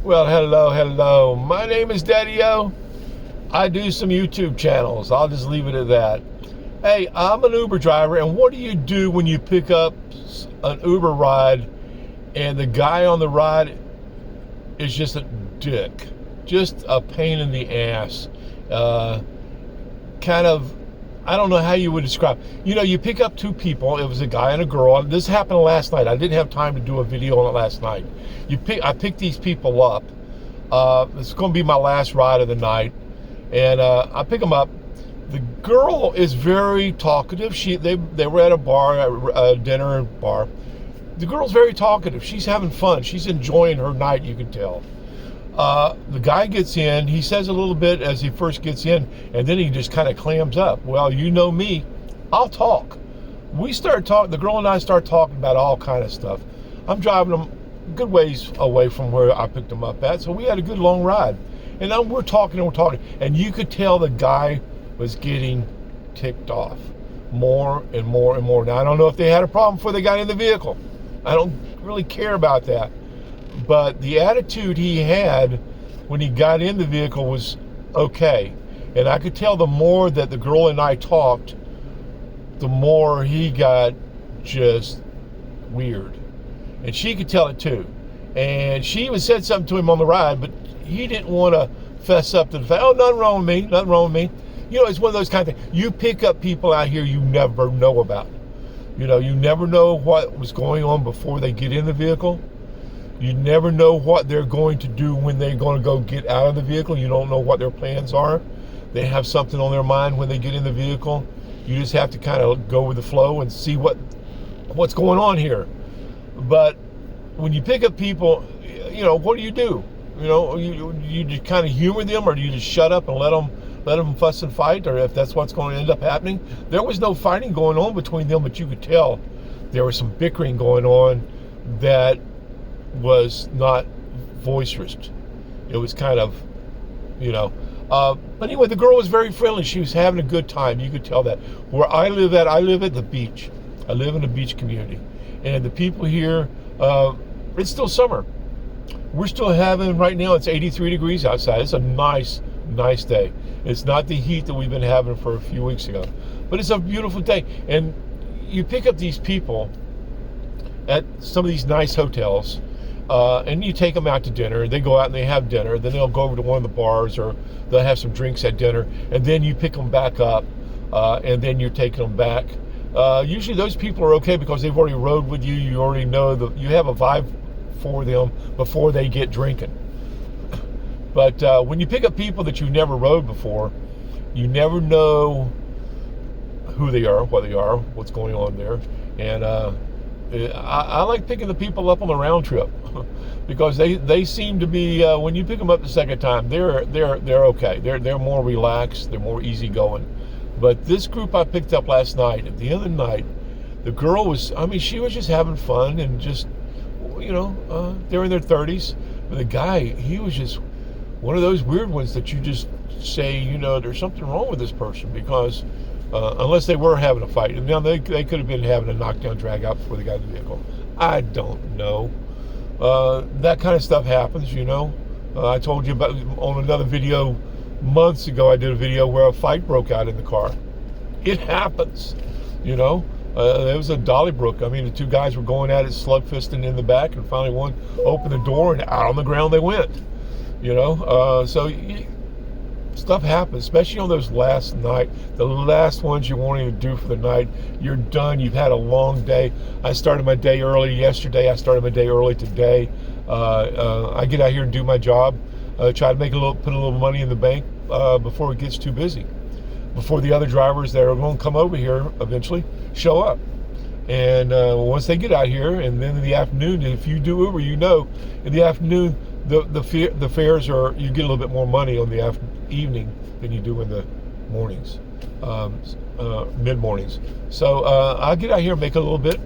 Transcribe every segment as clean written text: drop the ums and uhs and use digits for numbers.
Well, hello. My name is Daddy-O. I do some YouTube channels. I'll just leave it at that. Hey, I'm an Uber driver, and what do you do when you pick up an Uber ride and the guy on the ride is just a dick? Just a pain in the ass. Kind of, I don't know how you would describe. You know, you pick up two people. It was a guy and a girl. This happened last night. I didn't have time to do a video on it last night. I picked these people up. It's going to be my last ride of the night, and I pick them up. The girl is very talkative. They were at a bar, a dinner bar. The girl's very talkative. She's having fun. She's enjoying her night, you can tell. The guy gets in. He says a little bit as he first gets in, and then he just kind of clams up. Well, you know me. I'll talk. We start talking. The girl and I start talking about all kind of stuff. I'm driving them good ways away from where I picked them up at, so we had a good long ride. And now we're talking, and you could tell the guy was getting ticked off more and more and more. Now, I don't know if they had a problem before they got in the vehicle. I don't really care about that. But the attitude he had when he got in the vehicle was okay. And I could tell the more that the girl and I talked, the more he got just weird. And she could tell it too. And she even said something to him on the ride, but he didn't want to fess up to the fact, oh, nothing wrong with me. You know, it's one of those kind of things. You pick up people out here you never know about. You know, you never know what was going on before they get in the vehicle. You never know what they're going to do when they're going to go get out of the vehicle. You don't know what their plans are. They have something on their mind when they get in the vehicle. You just have to kind of go with the flow and see what's going on here. But when you pick up people, you know, what do? You know, you just kind of humor them, or do you just shut up and let them fuss and fight, or if that's what's going to end up happening? There was no fighting going on between them, but you could tell there was some bickering going on that was not boisterous. It was kind of, you know. But anyway, the girl was very friendly. She was having a good time. You could tell that. Where I live at the beach. I live in a beach community. And the people here, it's still summer. We're still having, right now, it's 83 degrees outside. It's a nice day. It's not the heat that we've been having for a few weeks ago. But it's a beautiful day. And you pick up these people at some of these nice hotels, and you take them out to dinner. They go out and they have dinner. Then they'll go over to one of the bars, or they'll have some drinks at dinner. And then you pick them back up, and then you're taking them back. Usually those people are okay because they've already rode with you. You already know you have a vibe for them before they get drinking. But when you pick up people that you've never rode before, you never know who they are, what they are, what's going on there. And I like picking the people up on the round trip because they seem to be, when you pick them up the second time, they're okay. They're more relaxed. They're more easygoing. But this group I picked up last night, at the end of the night, the girl was, she was just having fun and just, you know, they're in their 30s. But the guy, he was just one of those weird ones that you just say, you know, there's something wrong with this person, because unless they were having a fight. And now they could have been having a knockdown, drag out before they got in the vehicle. I don't know. That kind of stuff happens, you know. I told you about on another video months ago, I did a video where a fight broke out in the car. It happens, you know. There was a Donnybrook. The two guys were going at it, slug fisting in the back, and finally one opened the door and out on the ground they went. You know, stuff happens, especially on those last night, the last ones you're wanting to do for the night. You're done. You've had a long day. I started my day early yesterday. I started my day early today. I get out here and do my job. Try to put a little money in the bank before it gets too busy. Before the other drivers that are going to come over here eventually show up. And once they get out here, and then in the afternoon, if you do Uber, you know, in the afternoon, the fares are, you get a little bit more money on the evening than you do in the mornings, mid-mornings. So I'll get out here and make a little bit,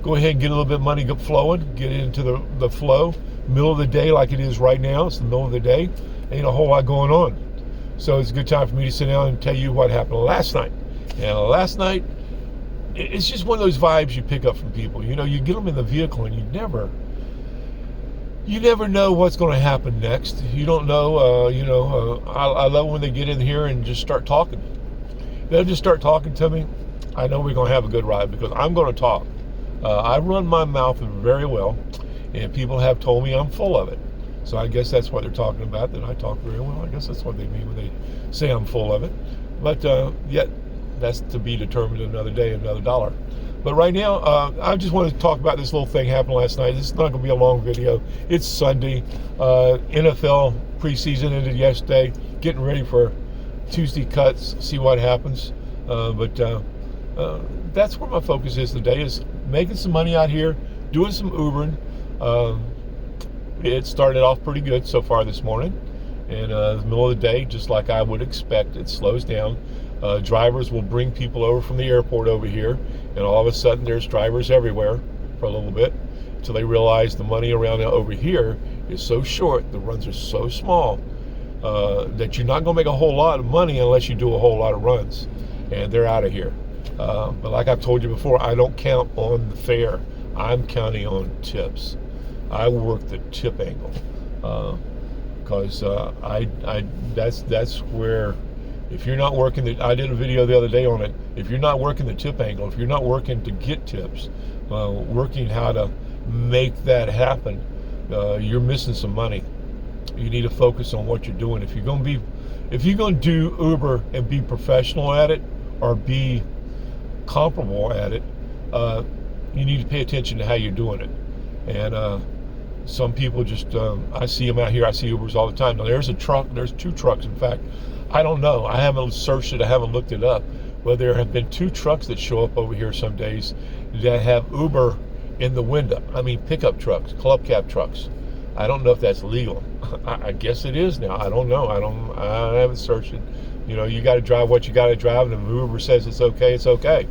go ahead and get a little bit of money flowing, get into the flow. Middle of the day like it is right now. It's the middle of the day. Ain't a whole lot going on. So it's a good time for me to sit down and tell you what happened last night. And last night, it's just one of those vibes you pick up from people. You know, you get them in the vehicle and you you never know what's going to happen next. You don't know. I love when they get in here and just start talking. They'll just start talking to me. I know we're going to have a good ride because I'm going to talk. I run my mouth very well, and people have told me I'm full of it. So I guess that's what they're talking about, that I talk very well. I guess that's what they mean when they say I'm full of it. But yet, that's to be determined another day, another dollar. But right now, I just want to talk about this little thing happened last night. This is not going to be a long video. It's Sunday. NFL preseason ended yesterday. Getting ready for Tuesday cuts, see what happens. But that's where my focus is today, is making some money out here, doing some Ubering. It started off pretty good so far this morning. And the middle of the day, just like I would expect, it slows down. Drivers will bring people over from the airport over here, and all of a sudden there's drivers everywhere for a little bit until they realize the money around over here is so short, the runs are so small, that you're not going to make a whole lot of money unless you do a whole lot of runs, and they're out of here. But like I've told you before, I don't count on the fare. I'm counting on tips. I work the tip angle, because that's where, if you're not working I did a video the other day on it. If you're not working the tip angle, if you're not working to get tips, working how to make that happen, you're missing some money. You need to focus on what you're doing. If you're going to do Uber and be professional at it, or be comparable at it, you need to pay attention to how you're doing it. And some people just, I see them out here. I see Ubers all the time. Now there's a truck. There's two trucks, in fact. I don't know. I haven't searched it. I haven't looked it up. But there have been two trucks that show up over here some days that have Uber in the window. I mean, pickup trucks, club cab trucks. I don't know if that's legal. I guess it is now. I don't know. I haven't searched it. You know, you got to drive what you got to drive, and if Uber says it's okay, it's okay.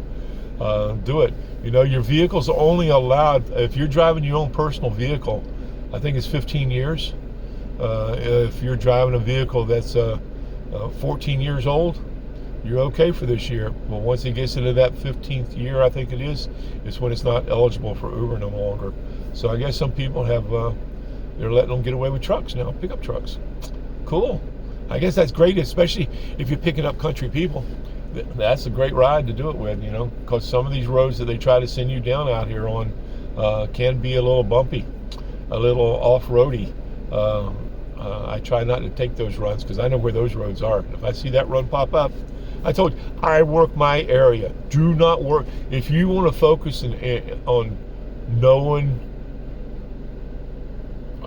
Do it. You know, your vehicle's only allowed, if you're driving your own personal vehicle, I think it's 15 years. If you're driving a vehicle that's 14 years old, you're okay for this year. But once it gets into that 15th year, I think it is, it's when it's not eligible for Uber no longer. So I guess some people have, they're letting them get away with trucks now, pickup trucks. Cool. I guess that's great, especially if you're picking up country people. That's a great ride to do it with, you know, because some of these roads that they try to send you down out here on can be a little bumpy, a little off-roady. I try not to take those runs because I know where those roads are. If I see that run pop up, I told you, I work my area. Do not work. If you want to focus on knowing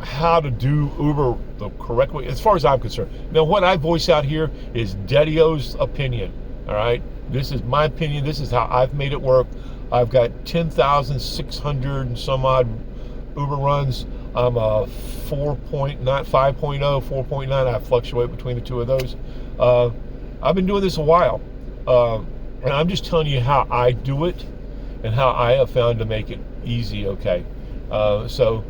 how to do Uber the correct way, as far as I'm concerned. Now, what I voice out here is Daddy-O's opinion, all right? This is my opinion. This is how I've made it work. I've got 10,600 and some odd Uber runs. I'm a 4.9, 5.0, 4.9. I fluctuate between the two of those. I've been doing this a while, and I'm just telling you how I do it and how I have found to make it easy, okay? So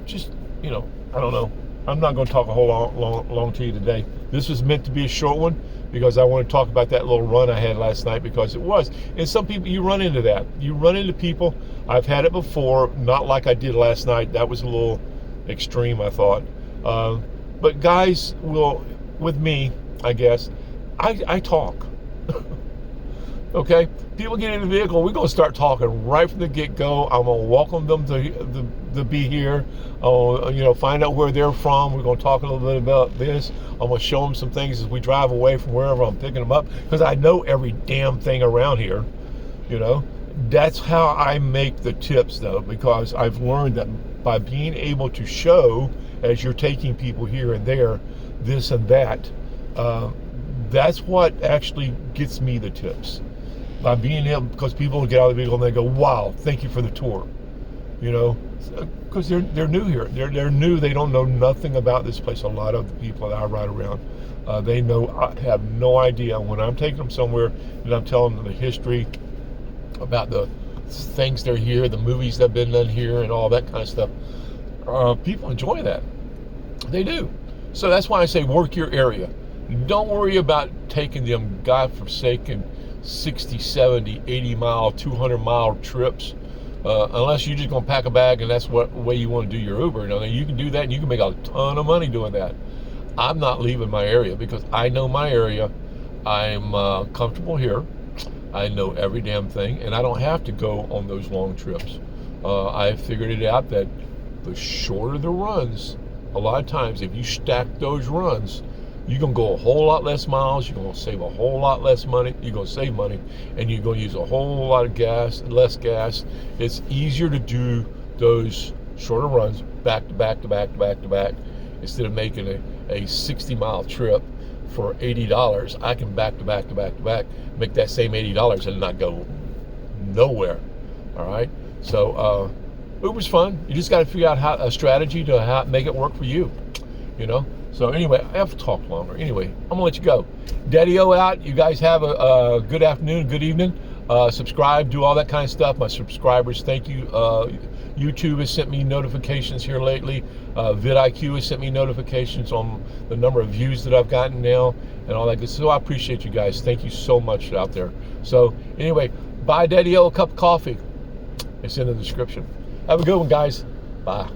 just, you know, I don't know. I'm not going to talk a whole long to you today. This was meant to be a short one because I want to talk about that little run I had last night, because it was. And some people, you run into that. You run into people. I've had it before, not like I did last night. That was a little extreme, I thought. But guys will, with me, I guess, I talk. Okay? People get in the vehicle, we're going to start talking right from the get-go. I'm going to welcome them to be here. I'll, you know, find out where they're from. We're going to talk a little bit about this. I'm going to show them some things as we drive away from wherever I'm picking them up, because I know every damn thing around here, you know. That's how I make the tips, though, because I've learned that by being able to show, as you're taking people here and there, this and that, that's what actually gets me the tips. By being able, because people will get out of the vehicle and they go, wow, thank you for the tour. You know, because they're new here. They're new. They don't know nothing about this place. A lot of the people that I ride around, they have no idea. When I'm taking them somewhere and I'm telling them the history about the things that are here, the movies that have been done here, and all that kind of stuff, people enjoy that. They do. So that's why I say work your area. Don't worry about taking them godforsaken 60, 70, 80 mile, 200 mile trips unless you're just gonna pack a bag and that's what way you want to do your Uber. You know, you can do that and you can make a ton of money doing that. I'm not leaving my area because I know my area. I'm comfortable here. I know every damn thing, and I don't have to go on those long trips. I figured it out that the shorter the runs, a lot of times if you stack those runs, you're going to go a whole lot less miles, you're going to save a whole lot less money, you're going to save money, and you're going to use a whole lot of gas, less gas. It's easier to do those shorter runs back to back to back to back to back instead of making a 60-mile trip for $80. I can back to back to back to back make that same $80 and not go nowhere. All right, so Uber's fun. You just got to figure out a strategy to make it work for you, you know. So anyway, I have to talk longer. Anyway, I'm gonna let you go. Daddy-O out. You guys have a good afternoon, good evening. Subscribe, do all that kind of stuff. My subscribers, thank you. YouTube has sent me notifications here lately. VidIQ has sent me notifications on the number of views that I've gotten now and all that good. So I appreciate you guys. Thank you so much out there. So anyway, buy Daddy-O a cup of coffee. It's in the description. Have a good one, guys. Bye.